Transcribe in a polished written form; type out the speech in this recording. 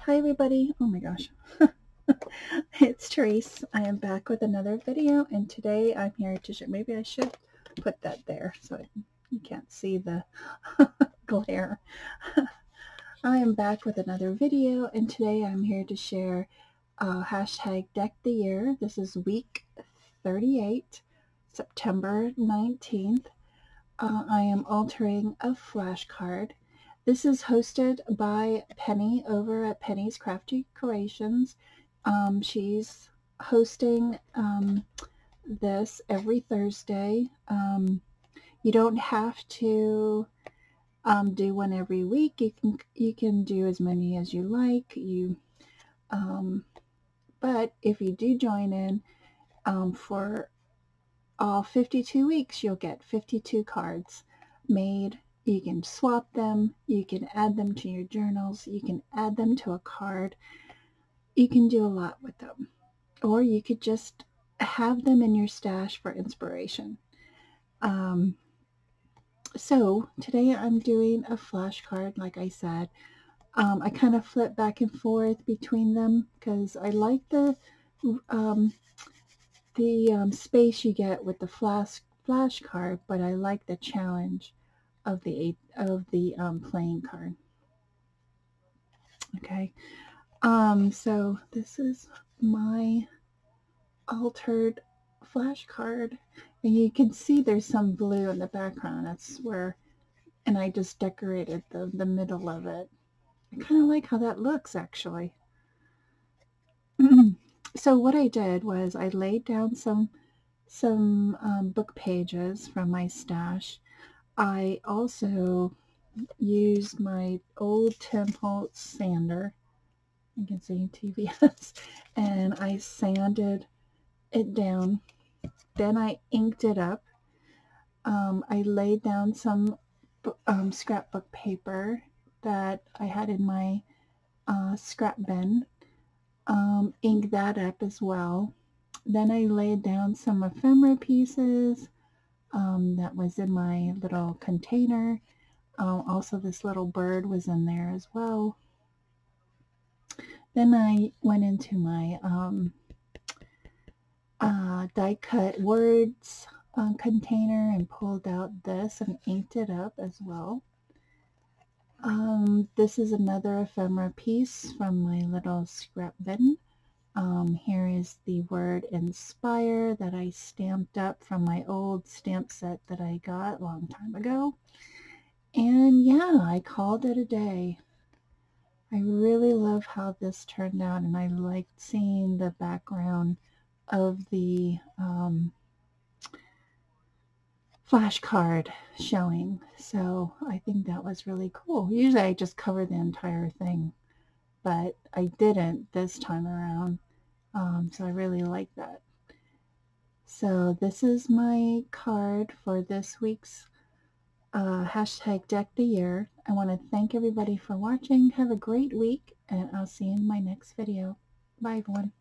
Hi everybody. Oh my gosh. It's Tereese. I am back with another video, and today I'm here to show, maybe I should put that there so you can't see the glare. I am back with another video, and today I'm here to share hashtag Deck the Year. This is week 38, September 19th. I am altering a flashcard. This is hosted by Penny over at Penny's Crafty Creations. She's hosting this every Thursday. You don't have to do one every week. You can do as many as you like. But if you do join in for all 52 weeks, you'll get 52 cards made. You can swap them, you can add them to your journals, you can add them to a card. You can do a lot with them. Or you could just have them in your stash for inspiration. So today I'm doing a flashcard, like I said. I kind of flip back and forth between them because I like the space you get with the flashcard, but I like the challenge of the playing card. Okay, so this is my altered flashcard, and you can see there's some blue in the background. That's where, and I just decorated the middle of it. I kind of like how that looks, actually. So what I did was I laid down some book pages from my stash. I also used my old Tim Holtz sander. You can see TVS, and I sanded it down. Then I inked it up. I laid down some scrapbook paper that I had in my scrap bin. Inked that up as well. Then I laid down some ephemera pieces that was in my little container. Also, this little bird was in there as well. Then I went into my die cut words container and pulled out this and inked it up as well. This is another ephemera piece from my little scrap bin. Here is the word inspire that I stamped up from my old stamp set that I got a long time ago. And yeah, I called it a day. I really love how this turned out, and I liked seeing the background of the flashcard showing. So I think that was really cool. Usually I just cover the entire thing, but I didn't this time around. So I really like that. So this is my card for this week's hashtag Deck the Year. I want to thank everybody for watching. Have a great week, and I'll see you in my next video. Bye, everyone.